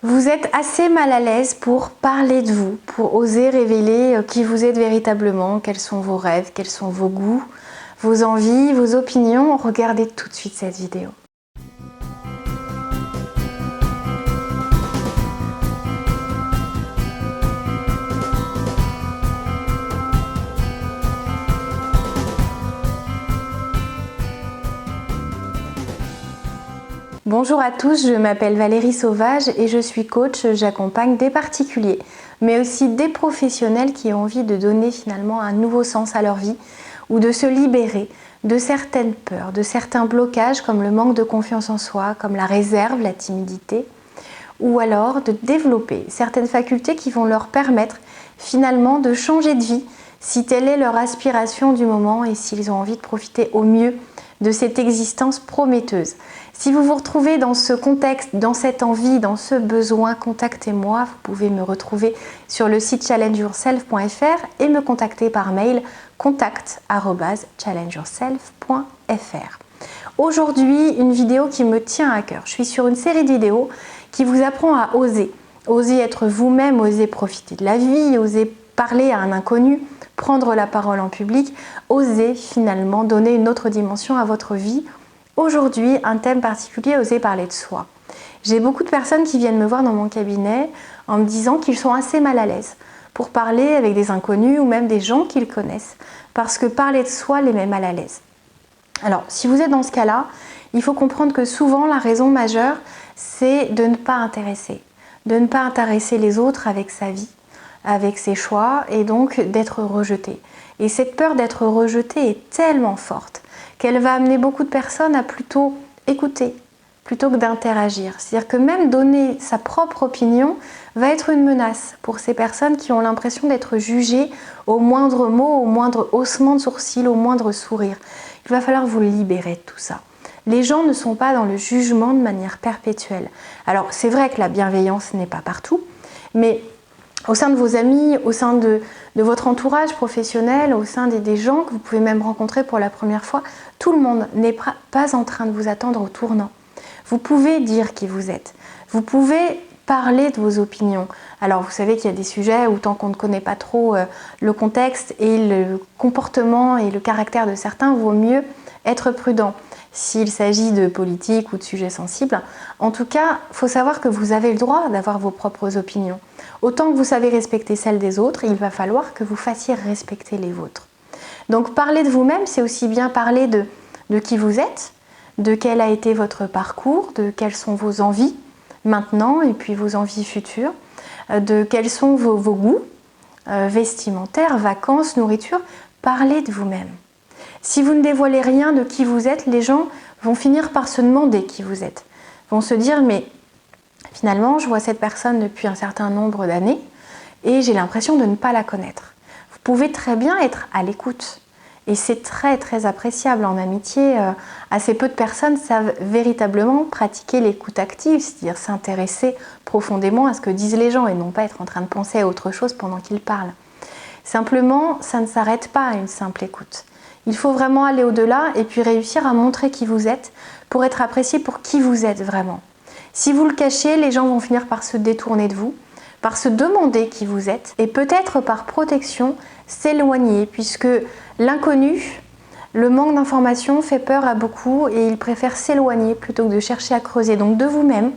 Vous êtes assez mal à l'aise pour parler de vous, pour oser révéler qui vous êtes véritablement, quels sont vos rêves, quels sont vos goûts, vos envies, vos opinions. Regardez tout de suite cette vidéo. Bonjour à tous, je m'appelle Valérie Sauvage et je suis coach. J'accompagne des particuliers, mais aussi des professionnels qui ont envie de donner finalement un nouveau sens à leur vie ou de se libérer de certaines peurs, de certains blocages comme le manque de confiance en soi, comme la réserve, la timidité, ou alors de développer certaines facultés qui vont leur permettre finalement de changer de vie si telle est leur aspiration du moment et s'ils ont envie de profiter au mieux de cette existence prometteuse. Si vous vous retrouvez dans ce contexte, dans cette envie, dans ce besoin, contactez-moi. Vous pouvez me retrouver sur le site challengeyourself.fr et me contacter par mail contact@challengeyourself.fr. Aujourd'hui, une vidéo qui me tient à cœur. Je suis sur une série de vidéos qui vous apprend à oser. Oser être vous-même, oser profiter de la vie, oser parler à un inconnu, prendre la parole en public, oser finalement donner une autre dimension à votre vie. Aujourd'hui, un thème particulier, oser parler de soi. J'ai beaucoup de personnes qui viennent me voir dans mon cabinet en me disant qu'ils sont assez mal à l'aise pour parler avec des inconnus ou même des gens qu'ils connaissent, parce que parler de soi les met mal à l'aise. Alors, si vous êtes dans ce cas-là, il faut comprendre que souvent la raison majeure, c'est de ne pas intéresser les autres avec sa vie, avec ses choix et donc d'être rejeté. Et cette peur d'être rejeté est tellement forte qu'elle va amener beaucoup de personnes à plutôt écouter plutôt que d'interagir. C'est-à-dire que même donner sa propre opinion va être une menace pour ces personnes qui ont l'impression d'être jugées au moindre mot, au moindre haussement de sourcil, au moindre sourire. Il va falloir vous libérer de tout ça. Les gens ne sont pas dans le jugement de manière perpétuelle. Alors c'est vrai que la bienveillance n'est pas partout, mais au sein de vos amis, au sein de votre entourage professionnel, au sein des gens que vous pouvez même rencontrer pour la première fois, tout le monde n'est pas en train de vous attendre au tournant. Vous pouvez dire qui vous êtes. Vous pouvez parler de vos opinions. Alors vous savez qu'il y a des sujets où tant qu'on ne connaît pas trop le contexte et le comportement et le caractère de certains, vaut mieux être prudent. S'il s'agit de politique ou de sujets sensibles, en tout cas, il faut savoir que vous avez le droit d'avoir vos propres opinions. Autant que vous savez respecter celles des autres, il va falloir que vous fassiez respecter les vôtres. Donc parler de vous-même, c'est aussi bien parler de qui vous êtes, de quel a été votre parcours, de quelles sont vos envies maintenant et puis vos envies futures, de quels sont vos goûts vestimentaires, vacances, nourriture. Parlez de vous-même. Si vous ne dévoilez rien de qui vous êtes, les gens vont finir par se demander qui vous êtes. Ils vont se dire, mais finalement, je vois cette personne depuis un certain nombre d'années et j'ai l'impression de ne pas la connaître. Vous pouvez très bien être à l'écoute. Et c'est très très appréciable en amitié. Assez peu de personnes savent véritablement pratiquer l'écoute active, c'est-à-dire s'intéresser profondément à ce que disent les gens et non pas être en train de penser à autre chose pendant qu'ils parlent. Simplement, ça ne s'arrête pas à une simple écoute. Il faut vraiment aller au-delà et puis réussir à montrer qui vous êtes pour être apprécié pour qui vous êtes vraiment. Si vous le cachez, les gens vont finir par se détourner de vous, par se demander qui vous êtes et peut-être par protection s'éloigner puisque l'inconnu, le manque d'informations fait peur à beaucoup et ils préfèrent s'éloigner plutôt que de chercher à creuser. Donc de vous-même,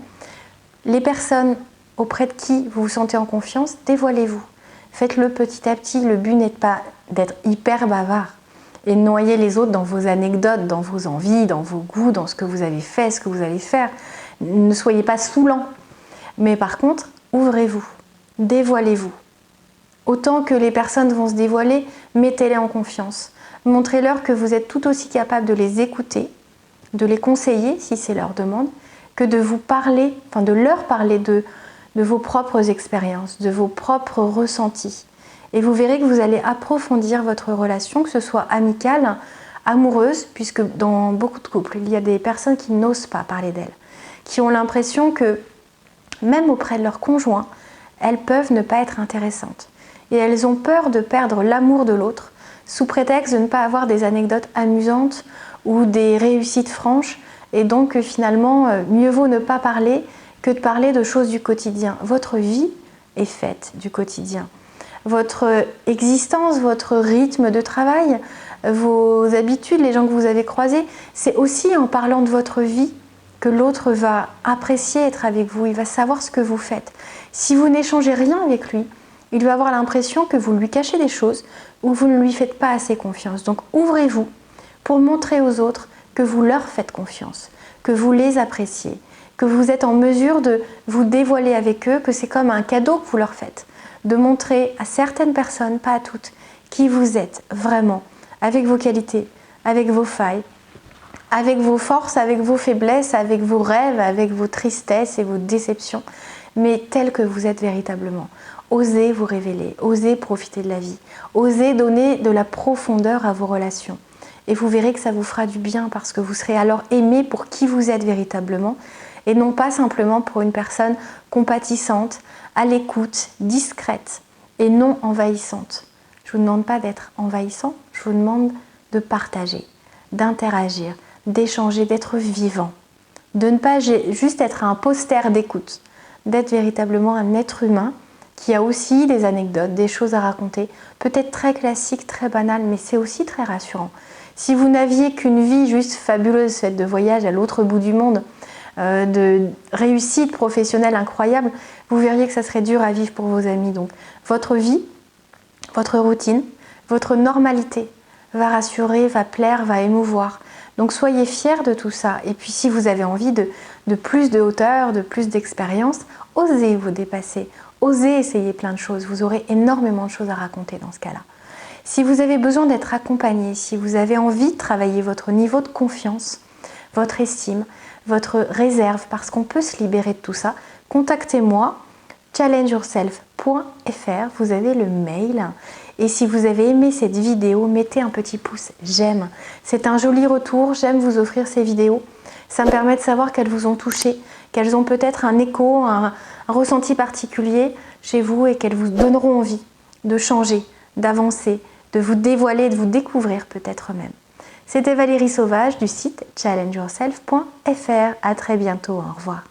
les personnes auprès de qui vous vous sentez en confiance, dévoilez-vous. Faites-le petit à petit. Le but n'est pas d'être hyper bavard et de noyer les autres dans vos anecdotes, dans vos envies, dans vos goûts, dans ce que vous avez fait, ce que vous allez faire. Ne soyez pas saoulant. Mais par contre, ouvrez-vous, dévoilez-vous. Autant que les personnes vont se dévoiler, mettez-les en confiance. Montrez-leur que vous êtes tout aussi capable de les écouter, de les conseiller si c'est leur demande, que de vous parler, enfin de leur parler de vos propres expériences, de vos propres ressentis. Et vous verrez que vous allez approfondir votre relation, que ce soit amicale, amoureuse, puisque dans beaucoup de couples, il y a des personnes qui n'osent pas parler d'elles, qui ont l'impression que même auprès de leur conjoint, elles peuvent ne pas être intéressantes. Et elles ont peur de perdre l'amour de l'autre, sous prétexte de ne pas avoir des anecdotes amusantes ou des réussites franches. Et donc finalement, mieux vaut ne pas parler que de parler de choses du quotidien. Votre vie est faite du quotidien. Votre existence, votre rythme de travail, vos habitudes, les gens que vous avez croisés, c'est aussi en parlant de votre vie que l'autre va apprécier être avec vous, il va savoir ce que vous faites. Si vous n'échangez rien avec lui, il va avoir l'impression que vous lui cachez des choses ou vous ne lui faites pas assez confiance. Donc ouvrez-vous pour montrer aux autres que vous leur faites confiance, que vous les appréciez, que vous êtes en mesure de vous dévoiler avec eux, que c'est comme un cadeau que vous leur faites, de montrer à certaines personnes, pas à toutes, qui vous êtes vraiment, avec vos qualités, avec vos failles, avec vos forces, avec vos faiblesses, avec vos rêves, avec vos tristesses et vos déceptions, mais tel que vous êtes véritablement. Osez vous révéler, osez profiter de la vie, osez donner de la profondeur à vos relations. Et vous verrez que ça vous fera du bien parce que vous serez alors aimé pour qui vous êtes véritablement et non pas simplement pour une personne compatissante, à l'écoute, discrète et non envahissante. Je ne vous demande pas d'être envahissant, je vous demande de partager, d'interagir, d'échanger, d'être vivant, de ne pas juste être un poster d'écoute, d'être véritablement un être humain qui a aussi des anecdotes, des choses à raconter, peut-être très classiques, très banales, mais c'est aussi très rassurant. Si vous n'aviez qu'une vie juste fabuleuse, faite de voyages à l'autre bout du monde, de réussite professionnelle incroyable, vous verriez que ça serait dur à vivre pour vos amis. Donc votre vie, votre routine, votre normalité va rassurer, va plaire, va émouvoir. Donc soyez fiers de tout ça. Et puis si vous avez envie de plus de hauteur, de plus d'expérience, osez vous dépasser, osez essayer plein de choses. Vous aurez énormément de choses à raconter dans ce cas-là. Si vous avez besoin d'être accompagné, si vous avez envie de travailler votre niveau de confiance, votre estime, votre réserve, parce qu'on peut se libérer de tout ça, contactez-moi, challengeyourself.fr, vous avez le mail. Et si vous avez aimé cette vidéo, mettez un petit pouce j'aime. C'est un joli retour, j'aime vous offrir ces vidéos. Ça me permet de savoir qu'elles vous ont touché, qu'elles ont peut-être un écho, un ressenti particulier chez vous et qu'elles vous donneront envie de changer, d'avancer, de vous dévoiler, de vous découvrir peut-être même. C'était Valérie Sauvage du site challengeyourself.fr. À très bientôt, au revoir.